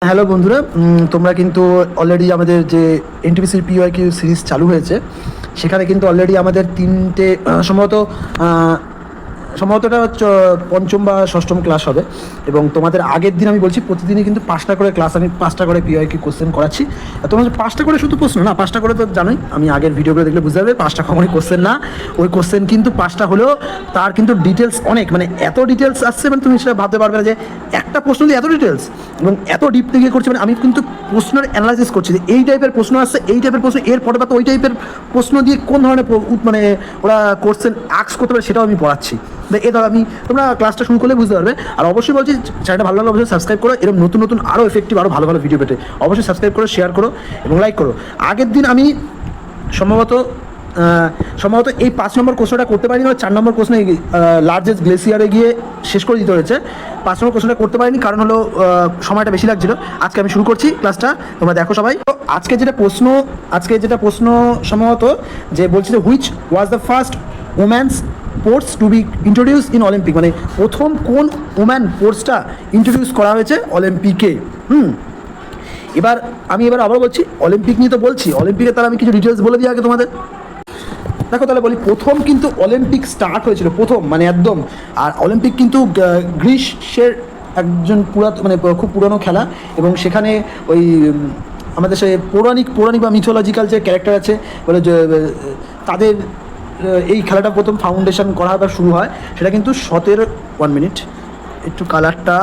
Hello বন্ধুরা, তোমরা কিন্তু অলরেডি আমাদের যে এনটিপিসির পিওয়াইকিউ সিরিজ চালু হয়েছে সেখানে কিন্তু অলরেডি আমাদের তিনটে সম্ভবত এটা পঞ্চম বা ষষ্ঠম ক্লাস হবে। এবং তোমাদের আগের দিন আমি বলছি প্রতিদিনই কিন্তু 5টা করে ক্লাস, আমি 5টা করে পিওয়াইকিউ কোশ্চেন করাচ্ছি। তোমাদের 5টা করে শুধু প্রশ্ন না, 5টা করে তো জানোই, আমি আগের ভিডিওগুলো দেখলে বুঝতে পারবে 5টা কখনই কোশ্চেন না। ওই কোশ্চেন কিন্তু 5টা হলেও তার কিন্তু ডিটেলস অনেক, মানে এত ডিটেলস আসছে, মানে তুমি সেটা ভাবতে পারবে না যে একটা প্রশ্ন দিয়ে এত ডিটেলস এবং এত ডিপ থেকে করছে। মানে আমি কিন্তু প্রশ্নের অ্যানালাইসিস করছি যে এই টাইপের প্রশ্ন আসছে, এই টাইপের প্রশ্ন, এর পরে বা তো ওই টাইপের প্রশ্ন দিয়ে কোন ধরনের মানে ওরা কোশ্চেন আক্স করতে পারে সেটাও আমি পড়াচ্ছি। এ ধর আমি, তোমরা ক্লাসটা শুরু করলে বুঝতে পারবে। আর অবশ্যই বলছি, চ্যানেলটা ভালো লাগলে অবশ্যই সাবস্ক্রাইব করো, এরকম নতুন নতুন আরও এফেক্টিভ আরও ভালো ভালো ভিডিও পেতে অবশ্যই সাবস্ক্রাইব করো, শেয়ার করো এবং লাইক করো। আগের দিন আমি সম্ভবত এই 5 নম্বর কোশ্চেনটা করতে পারিনি, 4 নম্বর কোশ্চেন লার্জেস্ট গ্লেসিয়ারে গিয়ে শেষ করে দিতে হয়েছে। 5 নম্বর কোশ্চেনটা করতে পারিনি কারণ হলো সময়টা বেশি লাগছিল। আজকে আমি শুরু করছি ক্লাসটা, তোমরা দেখো সবাই। তো আজকে যেটা প্রশ্ন সম্ভবত যে বলছি যে which was the first women's sports to be introduce in Olympic, মানে প্রথম কোন ওম্যান স্পোর্টসটা ইন্ট্রোডিউস করা হয়েছে অলিম্পিকে। আমি আবার বলছি, অলিম্পিক নিয়ে তো বলছি, অলিম্পিকে তাহলে আমি কিছু ডিটেলস বলে দিই আগে তোমাদের। দেখো তাহলে বলি, প্রথম কিন্তু অলিম্পিক স্টার্ট হয়েছিল প্রথম, মানে একদম। আর অলিম্পিক কিন্তু গ্রীষ্মের একজন মানে খুব পুরনো খেলা, এবং সেখানে ওই আমাদের সে পৌরাণিক বা মিথোলজিক্যাল যে ক্যারেক্টার আছে বলে যে তাদের এই খেলাটা প্রথম ফাউন্ডেশন করা বা শুরু হয়। সেটা কিন্তু 1 মিনিট একটু কালারটা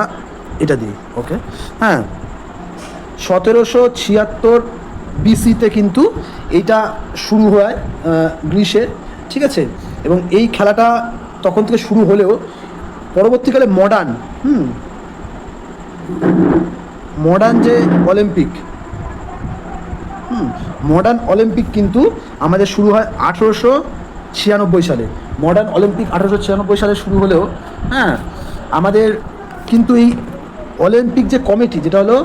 এটা দিই, ওকে। হ্যাঁ, 1776 বিসিতে কিন্তু এইটা শুরু হয় গ্রীসে, ঠিক আছে। এবং এই খেলাটা তখন থেকে শুরু হলেও পরবর্তীকালে মডার্ন যে অলিম্পিক মডার্ন অলিম্পিক কিন্তু আমাদের শুরু হয় 1896 সালে। মডার্ন অলিম্পিক 1896 সালে শুরু হলেও হ্যাঁ, আমাদের কিন্তু এই অলিম্পিক যে কমিটি, যেটা হলো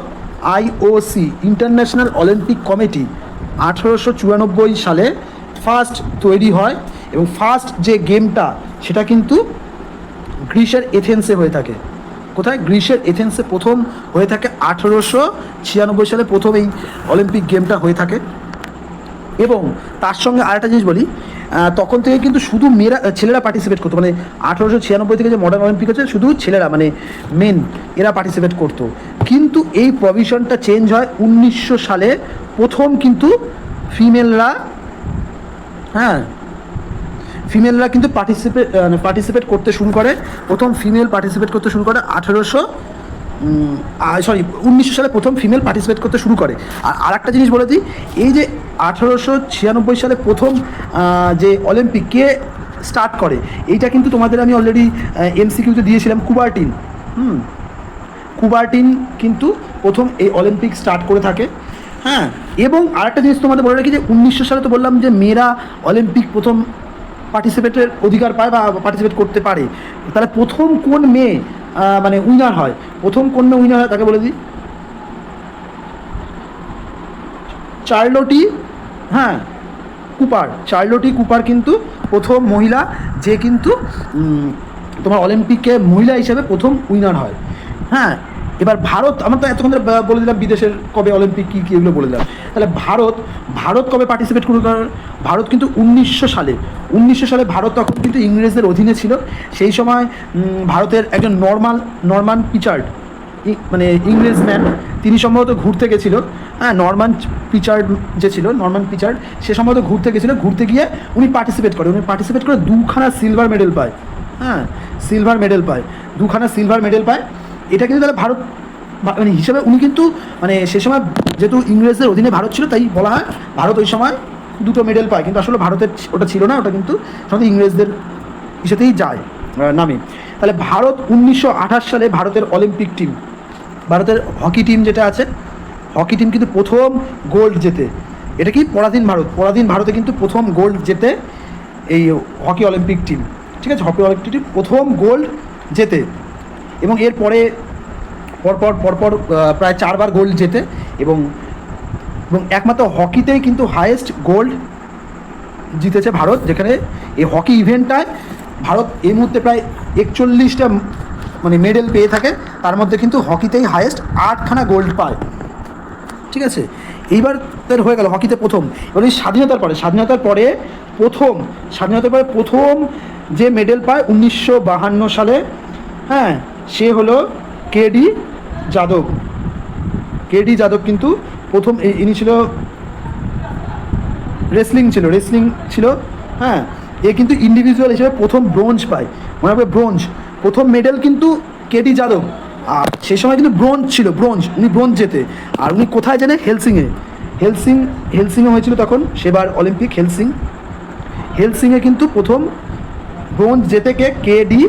আইওসি, ইন্টারন্যাশনাল অলিম্পিক কমিটি, 1894 সালে ফার্স্ট তৈরি হয়। এবং ফার্স্ট যে গেমটা সেটা কিন্তু গ্রিসের এথেন্সে হয়ে থাকে। কোথায়? গ্রিসের এথেন্সে প্রথম হয়ে থাকে। 1896 সালে প্রথম এই অলিম্পিক গেমটা হয়ে থাকে। এবং তার সঙ্গে আরেকটা জিনিস বলি, তখন থেকে কিন্তু শুধু ছেলেরা পার্টিসিপেট করতো, মানে 1896 থেকে যে মডার্ন অলিম্পিক হচ্ছে শুধু ছেলেরা, মানে মেন এরা পার্টিসিপেট করতো। কিন্তু এই প্রভিশনটা চেঞ্জ হয় 1900 সালে। প্রথম কিন্তু ফিমেলরা কিন্তু পার্টিসিপেট করতে শুরু করে। প্রথম ফিমেল পার্টিসিপেট করতে শুরু করে 1900 সালে প্রথম ফিমেল পার্টিসিপেট করতে শুরু করে। আর একটা জিনিস বলে দিই, এই যে 1896 সালে প্রথম যে অলিম্পিক কে স্টার্ট করে, এইটা কিন্তু তোমাদের আমি অলরেডি এমসিকিউতে দিয়েছিলাম। কুবার্টিন কিন্তু প্রথম এই অলিম্পিক স্টার্ট করে থাকে। হ্যাঁ, এবং আরেকটা জিনিস তোমাদের বলে রাখি যে 1900 সালে তো বললাম যে মেয়েরা অলিম্পিক প্রথম পার্টিসিপেটের অধিকার পায় বা পার্টিসিপেট করতে পারে। তাহলে প্রথম কোন মেয়ে মানে উইনার হয়, প্রথম কোন মেয়ে উইনার হয় তাকে বলে দিই, চার্লোটি কুপার কিন্তু প্রথম মহিলা যে কিন্তু তোমার অলিম্পিকে মহিলা হিসেবে প্রথম উইনার হয়। হ্যাঁ, এবার ভারত, আমরা তো এতক্ষণ বলে দিলাম বিদেশের কবে অলিম্পিক কী কী এগুলো বলে দিলাম। তাহলে ভারত কবে পার্টিসিপেট করে? ভারত কিন্তু 1900 সালে ভারত তখন কিন্তু ইংরেজদের অধীনে ছিল। সেই সময় ভারতের একজন নরমান পিচার্ড, মানে ইংরেজ ম্যান, তিনি সম্ভবত ঘুরতে গেছিলো। হ্যাঁ, নরমান পিচার্ড সে সম্ভবত ঘুরতে গিয়ে উনি পার্টিসিপেট করে 2খানা সিলভার মেডেল পায়। হ্যাঁ, দুখানা সিলভার মেডেল পায়। এটা কিন্তু তাহলে ভারত মানে হিসেবে উনি কিন্তু মানে সে সময় যেহেতু ইংরেজদের অধীনে ভারত ছিল, তাই বলা হয় ভারত ওই সময় 2টো মেডেল পায়। কিন্তু আসলে ভারতের ওটা ছিল না, ওটা কিন্তু সাথে ইংরেজদের ইসেতেই যায় নামে। তাহলে ভারত 1928 সালে ভারতের অলিম্পিক টিম, ভারতের হকি টিম যেটা আছে, হকি টিম কিন্তু প্রথম গোল্ড জেতে। এটা কি পরাধীন ভারতে কিন্তু প্রথম গোল্ড জেতে এই হকি অলিম্পিক টিম, ঠিক আছে। হকি অলিম্পিক টিম প্রথম গোল্ড জেতে এবং এর পরপর প্রায় 4বার গোল্ড জেতে। এবং একমাত্র হকিতেই কিন্তু হায়েস্ট গোল্ড জিতেছে ভারত, যেখানে এই হকি ইভেন্টটায় ভারত এই মুহূর্তে প্রায় 41টা মানে মেডেল পেয়ে থাকে, তার মধ্যে কিন্তু হকিতেই হায়েস্ট 8খানা গোল্ড পায়। ঠিক আছে, এইবার তার হয়ে গেল হকিতে প্রথম। এবার এই স্বাধীনতার পরে প্রথম যে মেডেল পায় 1952 সালে, হ্যাঁ, সে হলো কেডি যাদব। কিন্তু প্রথম ইনি ছিল রেসলিং ছিল, হ্যাঁ। এ কিন্তু ইন্ডিভিজুয়াল হিসেবে প্রথম ব্রোঞ্জ পায়, মনে রাখবে ব্রোঞ্জ। প্রথম মেডেল কিন্তু কেডি যাদব, আর সে সময় কিন্তু উনি ব্রোঞ্জ জেতে। আর উনি কোথায় জানে? হেলসিংয়ে হয়েছিল তখন সেবার অলিম্পিক। হেলসিংয়ে কিন্তু প্রথম ব্রোঞ্জ জেতে কেডি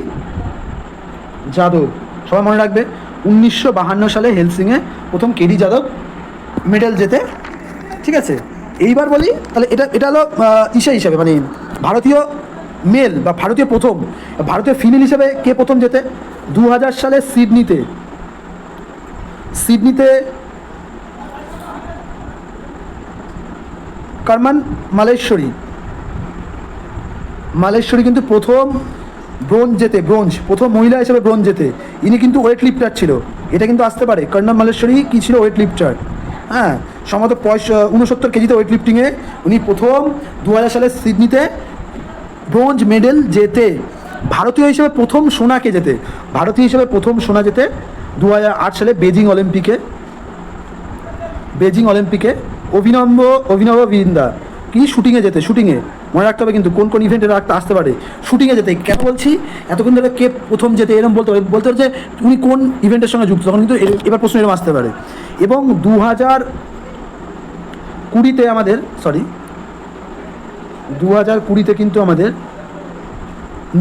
যাদব, সবাই মনে রাখবে। 1952 সালে হেলসিংয়ে প্রথম কেডি যাদব মেডেল জেতে। ঠিক আছে, এইবার বলি তাহলে এটা হলো হিসাবে, মানে ভারতীয় মেল বা ভারতীয় ফিমেল হিসেবে কে প্রথম জেতে? 2000 সালে সিডনিতে কারমান মালেশ্বরী কিন্তু প্রথম প্রথম মহিলা হিসেবে ব্রোঞ্জ জেতে। ইনি কিন্তু ওয়েট লিফটার ছিল, এটা কিন্তু আসতে পারে। কর্ণম মালেশ্বরী কী ছিল? ওয়েট লিফটার, হ্যাঁ। সম্ভবত 69 কেজিতে ওয়েট লিফটিংয়ে উনি প্রথম 2000 সালে সিডনিতে ব্রোঞ্জ মেডেল জেতে। ভারতীয় হিসেবে প্রথম সোনা জেতে 2008 সালে বেজিং অলিম্পিকে অভিনব বিন্দা কি শুটিংয়ে মনে রাখতে হবে কিন্তু কোন ইভেন্টে আসতে পারে। শুটিংয়ে যেতে কেন বলছি, এতক্ষণ ধরে কে প্রথম যেতে এরকম বলতে হবে যে উনি কোন ইভেন্টের সঙ্গে যুক্ত, তখন কিন্তু এবার প্রশ্ন এরকম আসতে পারে। এবং 2020 কিন্তু আমাদের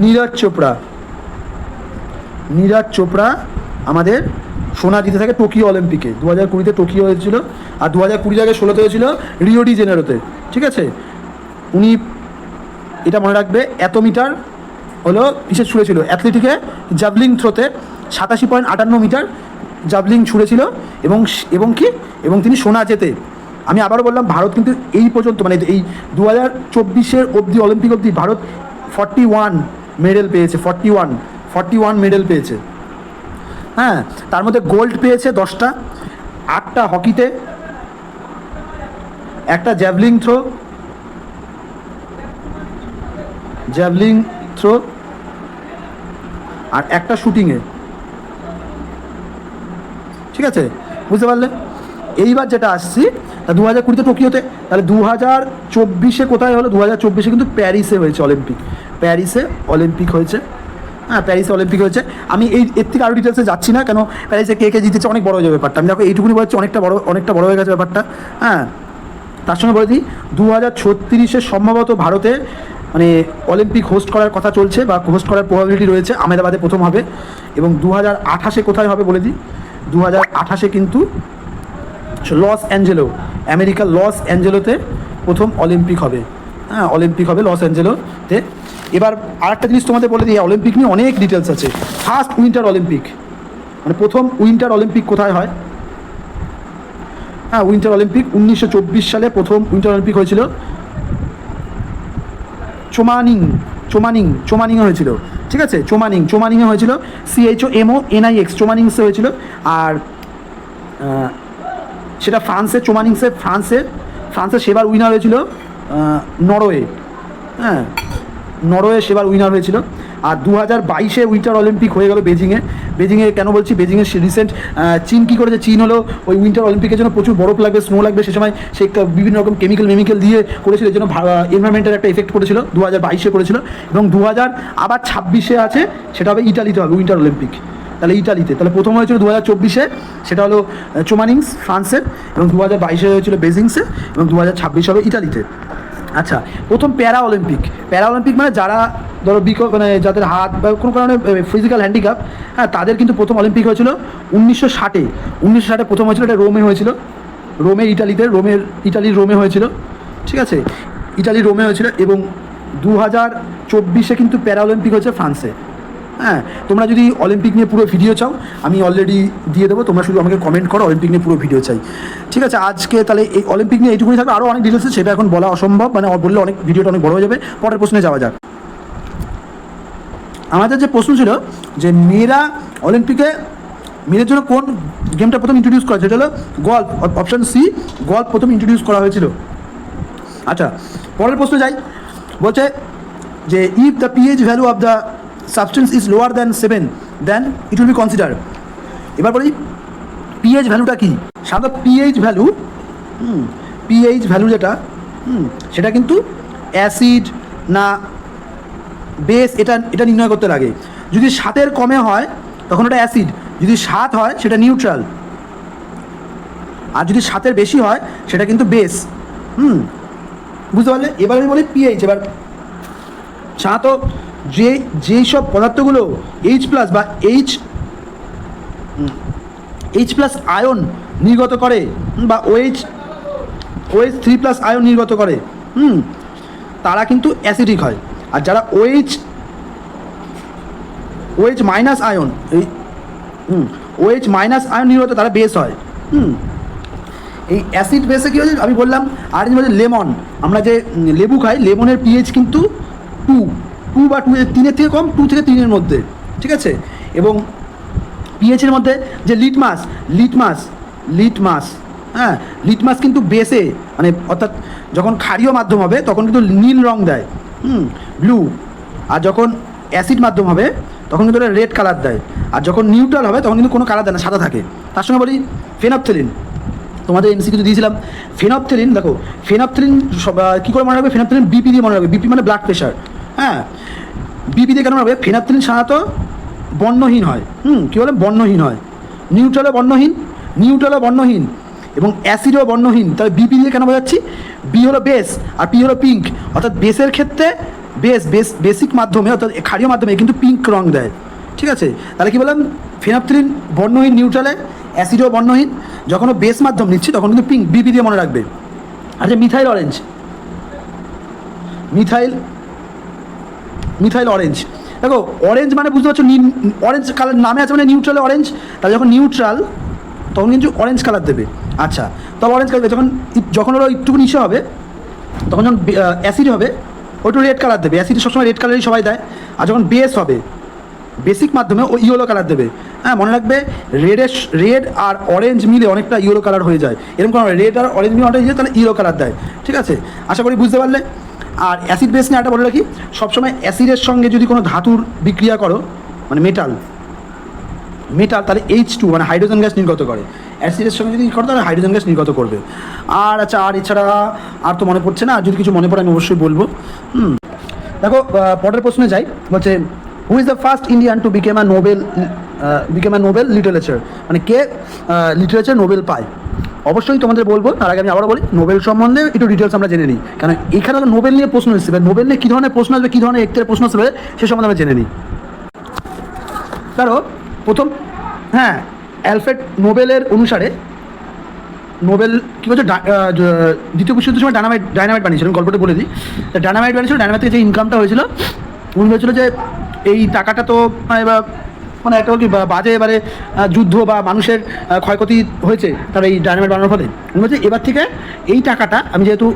নীরজ চোপড়া আমাদের সোনা জিতে থাকে টোকিও অলিম্পিকে। 2020 টোকিও হয়েছিল, আর 2020 থেকে 16 হয়েছিল রিও ডি জেনেরোতে। ঠিক আছে, উনি এটা মনে রাখবে, এত মিটার হলো বিশেষ ছুঁড়েছিল অ্যাথলেটিকে, জ্যাভলিং থ্রোতে 87.58 মিটার জ্যাভলিং ছুঁড়েছিল এবং তিনি সোনা জেতে। আমি আবারও বললাম, ভারত কিন্তু এই পর্যন্ত, মানে এই 2024 অবধি অলিম্পিক অবধি ভারত 41 মেডেল পেয়েছে। 41 মেডেল পেয়েছে, হ্যাঁ। তার মধ্যে গোল্ড পেয়েছে 10টা, 8টা হকিতে, একটা জ্যাভলিং থ্রো আর একটা শুটিংয়ে। ঠিক আছে, বুঝতে পারলে? এইবার যেটা আসছি, 2020 টোকিওতে, তাহলে 2024 কোথায় হলো? 2024 কিন্তু প্যারিসে হয়েছে অলিম্পিক হয়েছে, হ্যাঁ, প্যারিসে অলিম্পিক হয়েছে। আমি এর থেকে আরও ডিটেলসে যাচ্ছি না, কেন প্যারিসে কে জিতেছে অনেক বড় হয়ে যাবে ব্যাপারটা। আমি দেখো এইটুকুনি বলছি, অনেকটা বড় হয়ে গেছে ব্যাপারটা, হ্যাঁ। তার সঙ্গে বলে দিই, 2036 সম্ভবত ভারতে মানে অলিম্পিক হোস্ট করার কথা চলছে বা হোস্ট করার প্রবাবিলিটি রয়েছে। আহমেদাবাদে প্রথম হবে, এবং 2028 কোথায় হবে বলে দিই। 2028 কিন্তু আমেরিকার লস অ্যাঞ্জেলোতে প্রথম অলিম্পিক হবে, হ্যাঁ, লস অ্যাঞ্জেলোতে। এবার আরেকটা জিনিস তোমাদের বলে দিই, অলিম্পিক নিয়ে অনেক ডিটেলস আছে। ফার্স্ট উইন্টার অলিম্পিক, মানে প্রথম উইন্টার অলিম্পিক কোথায় হয়? হ্যাঁ, উইন্টার অলিম্পিক 1924 সালে প্রথম উইন্টার অলিম্পিক হয়েছিল চোমানিংয়ে হয়েছিল। ঠিক আছে, চোমানিংয়ে হয়েছিল, CHOMONIX চোমানিংসে হয়েছিল। আর সেটা ফ্রান্সে সেবার উইনার হয়েছিল নরওয়ে, হ্যাঁ, সেবার উইনার হয়েছিল। আর 2022 উইন্টার অলিম্পিক হয়ে গেল বেজিংয়ে। কেন বলছি বেজিংয়ে? রিসেন্ট চীন কী করেছে? চীন হলো ওই উইন্টার অলিম্পিকের জন্য প্রচুর বরফ লাগবে, স্নো লাগবে, সে সময় সে বিভিন্ন রকম কেমিক্যাল দিয়ে করেছিল, এর জন্য এনভায়রনমেন্টের একটা এফেক্ট পড়েছিল। 2022 করেছিল, এবং 2026 আছে, সেটা হবে ইটালিতে হবে উইন্টার অলিম্পিক। তাহলে তাহলে প্রথম হয়েছিল 2024, সেটা হলো চোমানিংস ফ্রান্সের, এবং 2022 হয়েছিল বেজিংসে, এবং 2026 হবে ইটালিতে। আচ্ছা, প্রথম প্যারা অলিম্পিক মানে যারা ধরো মানে যাদের হাত বা কোনো কারণে ফিজিক্যাল হ্যান্ডিক্যাপ, হ্যাঁ, তাদের কিন্তু প্রথম অলিম্পিক হয়েছিল 1960 প্রথম হয়েছিল। এটা রোমে হয়েছিল, ইটালির রোমে হয়েছিল। ঠিক আছে, ইটালির রোমে হয়েছিল। এবং 2024 কিন্তু প্যারা অলিম্পিক হয়েছে ফ্রান্সে। হ্যাঁ, তোমরা যদি অলিম্পিক নিয়ে পুরো ভিডিও চাও, আমি অলরেডি দিয়ে দেবো, তোমরা শুধু আমাকে কমেন্ট করো অলিম্পিক নিয়ে পুরো ভিডিও চাই। ঠিক আছে, আজকে তাহলে এই অলিম্পিক নিয়ে এইটুকুনি থাকবে। আরও অনেক ডিটেলস, সেটা এখন বলা অসম্ভব, মানে বললে ভিডিওটা অনেক বড় হয়ে যাবে। পরের প্রশ্নে যাওয়া যাক। আমাদের যে প্রশ্ন ছিল যে মেয়েরা অলিম্পিকে মেয়েদের জন্য কোন গেমটা প্রথম ইন্ট্রোডিউস করা হয়েছে? সেটা হলো গল্ফ। অপশন সি, গল্ফ প্রথম ইন্ট্রোডিউস করা হয়েছিল। আচ্ছা, পরের প্রশ্নে যাই। বলছে যে if the pH value of the substance is lower than 7 then it will be consider. এবার বলি পিএইচ ভ্যালুটা কি? সাধারণত পিএইচ ভ্যালু যেটা সেটা কিন্তু অ্যাসিড না বেস এটা নির্ণয় করতে লাগে। যদি 7-এর কমে হয় তখন ওটা অ্যাসিড, যদি 7 হয় সেটা নিউট্রাল, আর যদি 7-এর বেশি হয় সেটা কিন্তু বেস। বুঝতে পারলে? এবার আমি বলি পিএইচ। এবার সাধারণত যেই সব পদার্থগুলো H+ বা H+ আয়ন নির্গত করে বা OH3+ আয়ন নির্গত করে তারা কিন্তু অ্যাসিডিক হয়। আর যারা OH- আয়ন OH- আয়ন নির্গত তারা বেস হয়। এই অ্যাসিড বেসে কী হয়েছে আমি বললাম। আর বলছে লেমন, আমরা যে লেবু খাই, লেমনের পিএইচ কিন্তু 2 বা 3-এর থেকে কম, 2 থেকে 3-এর মধ্যে, ঠিক আছে। এবং পিএইচের মধ্যে যে লিটমাস কিন্তু বেসে, মানে অর্থাৎ যখন ক্ষারীয় মাধ্যম হবে তখন কিন্তু নীল রং দেয়, ব্লু। আর যখন অ্যাসিড মাধ্যম হবে তখন কিন্তু এটা রেড কালার দেয়। আর যখন নিউট্রাল হবে তখন কিন্তু কোনো কালার দেয় না, সাদা থাকে। তার সঙ্গে বলি ফেনফথেলিন। তোমাদের এমসিকিউ দিয়েছিলাম ফেনফথেলিন। দেখো ফেনফথেলিন কী করে মনে রাখবে? ফেনফথেলিন বিপি দিয়ে মনে রাখবে। বিপি মানে ব্লাড প্রেশার। বিপি দিয়ে কেন মনে রাখবে? ফেনফথেলিন সাধারণত বর্ণহীন হয়। কী বলে? বর্ণহীন হয়। নিউট্রালও বর্ণহীন এবং অ্যাসিডও বর্ণহীন। তাহলে বিপি দিয়ে কেন বোঝাচ্ছি? বি হলো বেস আর পি হলো পিঙ্ক। অর্থাৎ বেসের ক্ষেত্রে বেসিক মাধ্যমে অর্থাৎ ক্ষারীয় মাধ্যমে কিন্তু পিঙ্ক রং দেয়, ঠিক আছে। তাহলে কি বললাম? ফেনফথেলিন বর্ণহীন নিউট্রালে, অ্যাসিডও বর্ণহীন। যখন বেস মাধ্যম নিচ্ছি তখন কিন্তু পিঙ্ক, বিপি দিয়ে মনে রাখবে। আচ্ছা, মিথাইল অরেঞ্জ। দেখো অরেঞ্জ মানে বুঝতে পারছো, অরেঞ্জ কালার নামে আছে মানে নিউট্রালে অরেঞ্জ। তাহলে যখন নিউট্রাল তখন কিন্তু অরেঞ্জ কালার দেবে। আচ্ছা, তবে অরেঞ্জ কালার যখন ওরা একটু নিচে হবে তখন যখন অ্যাসিড হবে ওইটু রেড কালার দেবে। অ্যাসিড সবসময় রেড কালারই সবাই দেয়। আর যখন বেস হবে বেসিক মাধ্যমে ও ইয়েলো কালার দেবে। মনে রাখবে রেড আর অরেঞ্জ মিলে অনেকটা ইয়েলো কালার হয়ে যায়। এরকম কোনো রেড আর অরেঞ্জ মিলে অনেকটা তাহলে ইয়েলো কালার দেয়, ঠিক আছে। আশা করি বুঝতে পারলে। আর অ্যাসিড বেস নিয়ে একটা বলে রাখি, সবসময় অ্যাসিডের সঙ্গে যদি কোনো ধাতুর বিক্রিয়া করো, মানে মেটাল, তাহলে H2 মানে হাইড্রোজেন গ্যাস নির্গত করে। অ্যাসিডের সঙ্গে যদি করো তাহলে হাইড্রোজেন গ্যাস নির্গত করবে। আর আচ্ছা, আর এছাড়া আর তো মনে পড়ছে না। আর যদি কিছু মনে পড়ে আমি অবশ্যই বলবো। দেখো পরের প্রশ্নে যাই। বলছে who is the first Indian to became a Nobel literature, মানে কে লিটারেচার নোবেল পায়? অবশ্যই তোমাদের বলবো। তার আগে আমি আবারও বলি, নোবেল সম্বন্ধে একটু ডিটেলস আমরা জেনে নিই, কারণ এখানে নোবেল নিয়ে প্রশ্ন এসেছে। নোবেল নিয়ে কী ধরনের প্রশ্ন আসবে, কী ধরনের একটের প্রশ্ন আসবে সে সম্বন্ধে আমরা জেনে নিই। কারণ প্রথম অ্যালফ্রেড নোবেলের অনুসারে নোবেল কী বলছে, দ্বিতীয় বিশ্বযুদ্ধের সময় ডায়নামাইট বানিয়েছিল। গল্পটা বলে দিই। ডায়নামাইট বানিয়েছিল। ডায়নামাইট থেকে যে ইনকামটা হয়েছিল, উনি বলেছিল যে এই টাকাটা তো মানে একটা কি বাজে এবারে যুদ্ধ বা মানুষের ক্ষয়ক্ষতি হয়েছে তার এই ডায়নামাইট বানানোর ফলে। উনি বলছে এবার থেকে এই টাকাটা আমি যেহেতু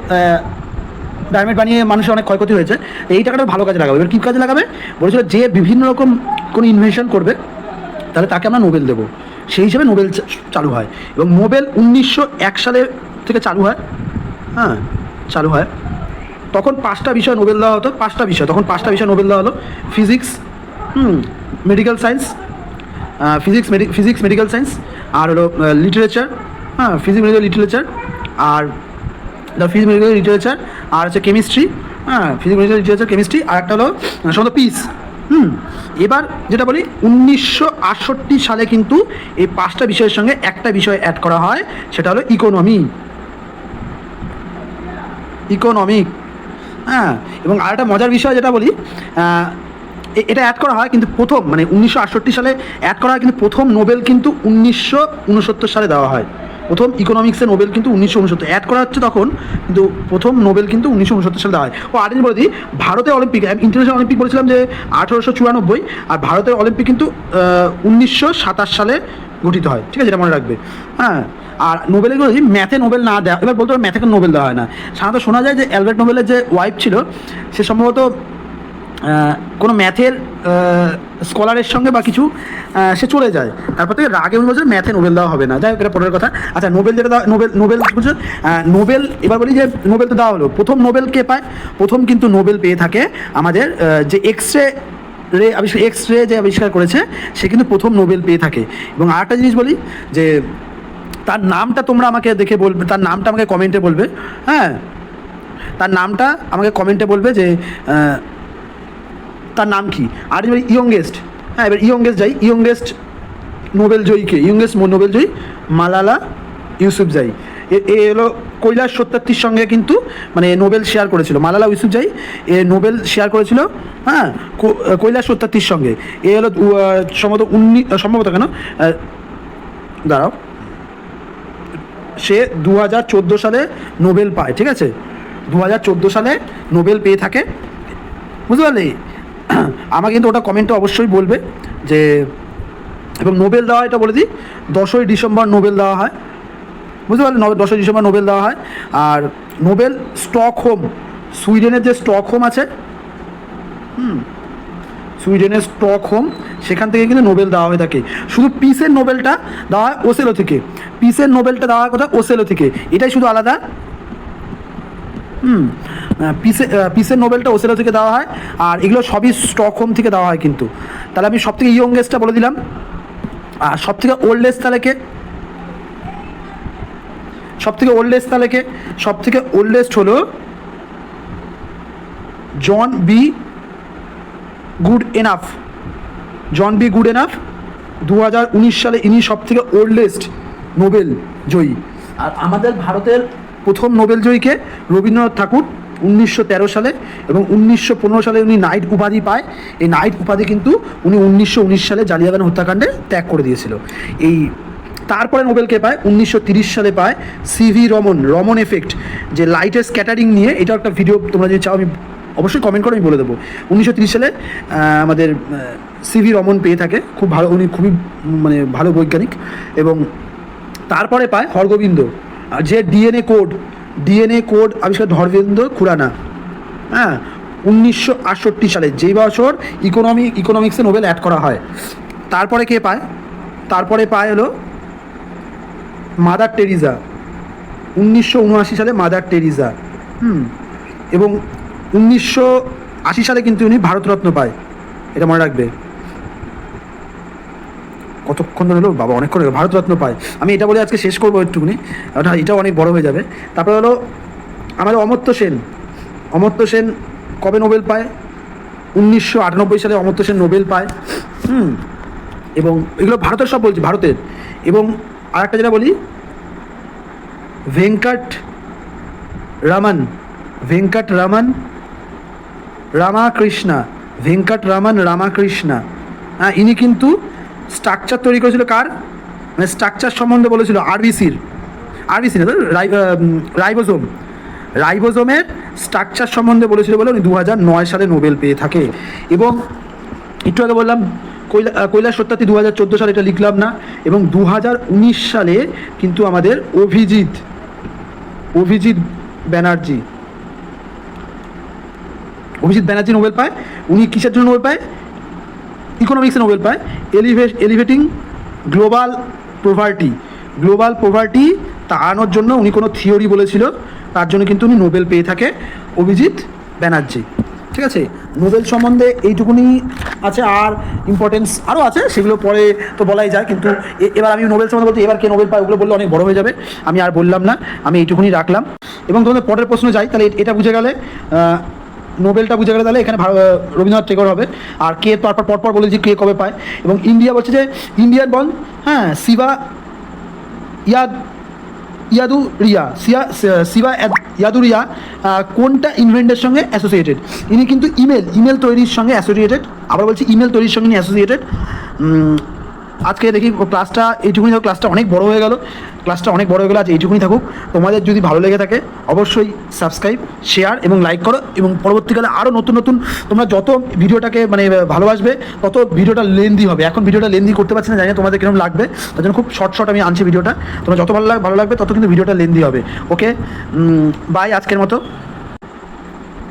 ডায়নামাইট বানিয়ে মানুষের অনেক ক্ষয়ক্ষতি হয়েছে, এই টাকাটা ভালো কাজে লাগাবে। এবার কী কাজে লাগাবে বলেছিল? যে বিভিন্ন রকম কোনো ইনভেনশন করবে তাহলে তাকে আমরা নোবেল দেবো। সেই হিসেবে নোবেল চালু হয়। এবং নোবেল 1901 সালে থেকে চালু হয়। তখন 5টা বিষয় নোবেল দেওয়া হতো। তখন 5টা বিষয় নোবেল দেওয়া হলো। Physics, medical science, physics medical science, আর হলো লিটারেচার, ফিজিক্স মেডিকেল লিটারেচার, আর ফিজিক্স মেডিকেল লিটারেচার, আর হচ্ছে chemistry, physics medical literature chemistry, আর একটা হলো সম্ভবত পিস। এবার যেটা বলি 1968 সালে কিন্তু এই 5টা বিষয়ের সঙ্গে একটা বিষয় অ্যাড করা হয়, সেটা হলো ইকোনমিক। এবং আরেকটা মজার বিষয় যেটা বলি, এটা অ্যাড করা হয় কিন্তু প্রথম, মানে 1968 সালে অ্যাড করা হয়, কিন্তু প্রথম নোবেল কিন্তু 1969 সালে দেওয়া হয়। প্রথম ইকোনমিক্সের নোবেল কিন্তু 1969 অ্যাড করা হচ্ছে তখন, কিন্তু প্রথম নোবেল কিন্তু 1969 সালে দেওয়া হয়। আরেকদিন বলে দিই, ভারতের অলিম্পিক, ইন্টারন্যাশনাল অলিম্পিক বলেছিলাম যে 1894, আর ভারতের অলিম্পিক কিন্তু 1927 সালে গঠিত হয়, ঠিক আছে, এটা মনে রাখবে। আর নোবেলের যদি ম্যাথে নোবেল না দেওয়া, এবার বলতে হবে ম্যাথে নোবেল দেওয়া হয় না। সাধারণত শোনা যায় যে অ্যালবার্ট নোবেলের যে ওয়াইফ ছিল সে সম্ভবত কোনো ম্যাথের স্কলারের সঙ্গে বা কিছু সে চলে যায়, তারপর থেকে রাগে উনি বলছেন ম্যাথে নোবেল দেওয়া হবে না। যাই হোক, এটা পরের কথা। আচ্ছা, নোবেল যেটা নোবেল বলছেন, নোবেল এবার বলি যে নোবেল তো দেওয়া হলো, প্রথম নোবেল কে পায়? প্রথম কিন্তু নোবেল পেয়ে থাকে আমাদের যে এক্স রে যে আবিষ্কার করেছে সে কিন্তু প্রথম নোবেল পেয়ে থাকে। এবং আরেকটা জিনিস বলি যে তার নামটা তোমরা আমাকে দেখে বলবে, তার নামটা আমাকে কমেন্টে বলবে। হ্যাঁ, তার নামটা আমাকে কমেন্টে বলবে যে তার নাম কি। আর এবার ইয়ংগেস্ট, হ্যাঁ এবার ইয়ংগেস্ট নোবেল জয়ীকে, নোবেল জয়ী মালালা ইউসুফজাই। এ হলো কৈলাস সত্যার্থীর সঙ্গে কিন্তু মানে নোবেল শেয়ার করেছিল, মালালা ইউসুফজাই এ নোবেল শেয়ার করেছিল, হ্যাঁ কৈলাস সত্যার্থীর সঙ্গে। এ হলো সম্ভবত কেন দাঁড়াও, সে 2014 সালে নোবেল পায়, ঠিক আছে, 2014 সালে নোবেল পেয়ে থাকে, বুঝতে পারলে? আমাকে কিন্তু ওটা কমেন্টে অবশ্যই বলবে যে, এবং নোবেল দেওয়া হয়, এটা বলে দিই 10ই ডিসেম্বর নোবেল দেওয়া হয়, বুঝতে পারলেন? 10ই ডিসেম্বর নোবেল দেওয়া হয়। আর নোবেল স্টকহোম, সুইডেনের যে স্টকহোম আছে, সুইডেনের স্টকহোম, সেখান থেকে কিন্তু নোবেল দেওয়া হয়ে থাকে। শুধু পিসের নোবেলটা দেওয়া হয় ওসেলো থেকে, পিসের নোবেলটা দেওয়া হয় কোথায়? ওসেলো থেকে, এটাই শুধু আলাদা। পিসের নোবেলটা ওসেলো থেকে দেওয়া হয়, আর এগুলো সবই স্টকহোম থেকে দেওয়া হয় কিন্তু। তাহলে আমি সব থেকে ইয়ংগেস্টটা বলে দিলাম। আর সব থেকে ওল্ডেস্ট তাহলে কে? সব থেকে ওল্ডেস্ট হলো জন বি গুড এনাফ। 2019 সালে ইনি সব থেকে ওল্ডেস্ট নোবেল জয়ী। আর আমাদের ভারতের প্রথম নোবেল জয়ীকে রবীন্দ্রনাথ ঠাকুর 1913 সালে, এবং 1915 সালে উনি নাইট উপাধি পায়। এই নাইট উপাধি কিন্তু উনি 1919 সালে জালিয়ানওয়ালা হত্যাকাণ্ডে ত্যাগ করে দিয়েছিল। এই তারপরে নোবেলকে পায় 1930 সালে পায় সিভি রমন এফেক্ট, যে লাইটের স্ক্যাটারিং নিয়ে, এটা একটা ভিডিও তোমরা যদি চাও আমি অবশ্যই কমেন্ট করে আমি বলে দেবো। 1930 সালে আমাদের সিভি রমন পেয়ে থাকে, খুব ভালো, উনি খুবই মানে ভালো বৈজ্ঞানিক। এবং তারপরে পায় হরগোবিন্দ, যে ডিএনএ কোড আবিষ্কার, হরগোবিন্দ খুরানা, হ্যাঁ 1968 সালে, যেই বছর ইকোনমিক্সে নোবেল অ্যাড করা হয়। তারপরে কে পায়? তারপরে পায় হলো মাদার টেরিজা, 1979 সালে মাদার টেরিজা। এবং 1980 সালে কিন্তু উনি ভারতরত্ন পায়, এটা মনে রাখবে। কতক্ষণ ধরে হলো বাবা, অনেকক্ষণ হলো, ভারতরত্ন পায়। আমি এটা বলে আজকে শেষ করবো একটুখানি, এটাও অনেক বড় হয়ে যাবে। তারপরে হলো আমাদের অমর্ত্য সেন কবে নোবেল পায়? 1998 সালে অমর্ত্য সেন নোবেল পায়। এবং এগুলো ভারতের, সব বলছি ভারতের। এবং আরেকটা যেটা বলি, ভেঙ্কট রামাকৃষ্ণা, হ্যাঁ ইনি কিন্তু স্ট্রাকচার তৈরি করেছিল কার? মানে স্ট্রাকচার সম্বন্ধে বলেছিল আরবিসির না, রাইবোজোমের স্ট্রাকচার সম্বন্ধে বলেছিল বলে উনি 2009 সালে নোবেল পেয়ে থাকে। এবং একটু আগে বললাম কৈলাস সত্যার্থী 2014 সালে, এটা লিখলাম না। এবং 2019 সালে কিন্তু আমাদের অভিজিৎ ব্যানার্জি নোবেল পায়। উনি কিসের জন্য নোবেল পায়? ইকোনমিক্সে নোবেল পায়। এলিভেটিং গ্লোবাল পভার্টি তাড়ানোর জন্য উনি কোনো থিওরি বলেছিল, তার জন্য কিন্তু উনি নোবেল পেয়ে থাকে অভিজিৎ ব্যানার্জি, ঠিক আছে। নোবেল সম্বন্ধে এইটুকুনি আছে, আর ইম্পর্টেন্স আরও আছে, সেগুলো পরে তো বলাই যায়। কিন্তু এবার আমি নোবেল সম্বন্ধে বলতে, এবার কে নোবেল পায় ওগুলো বললে অনেক বড় হয়ে যাবে, আমি আর বললাম না, আমি এইটুকুনি রাখলাম। এবং তোমাদের পরের প্রশ্ন যাই, তাহলে এটা বুঝে গেলে, নোবেলটা বুঝে গেলে, তাহলে এখানে রবীন্দ্রনাথ টেগোর হবে। আর কে পরপর বলেছি কে কবে পায়। এবং ইন্ডিয়া বলছে যে ইন্ডিয়ান বন, হ্যাঁ শিবা ইয়াদুরিয়া কোনটা ইনভেন্টের সঙ্গে অ্যাসোসিয়েটেড? ইনি কিন্তু ইমেল তৈরির সঙ্গে অ্যাসোসিয়েটেড, আবার বলছি ইমেল তৈরির সঙ্গে ইনি অ্যাসোসিয়েটেড। আজকে দেখি ক্লাসটা এইটুকুনি থাকুক, ক্লাসটা অনেক বড় হয়ে গেল আজ এইটুকুনি থাকুক। তোমাদের যদি ভালো লেগে থাকে অবশ্যই সাবস্ক্রাইব, শেয়ার এবং লাইক করো। এবং পরবর্তীকালে আরও নতুন তোমরা যত ভিডিওটাকে মানে ভালোবাসবে তত ভিডিওটা লেন্দি হবে। এখন ভিডিওটা লেন্দি করতে পারছি না, জানি না তোমাদের কিরকম লাগবে, তার জন্য খুব শর্ট আমি আনছি ভিডিওটা। তোমরা যত ভালো লাগবে তত কিন্তু ভিডিওটা লেন্দি হবে। ওকে, বাই আজকের মতো।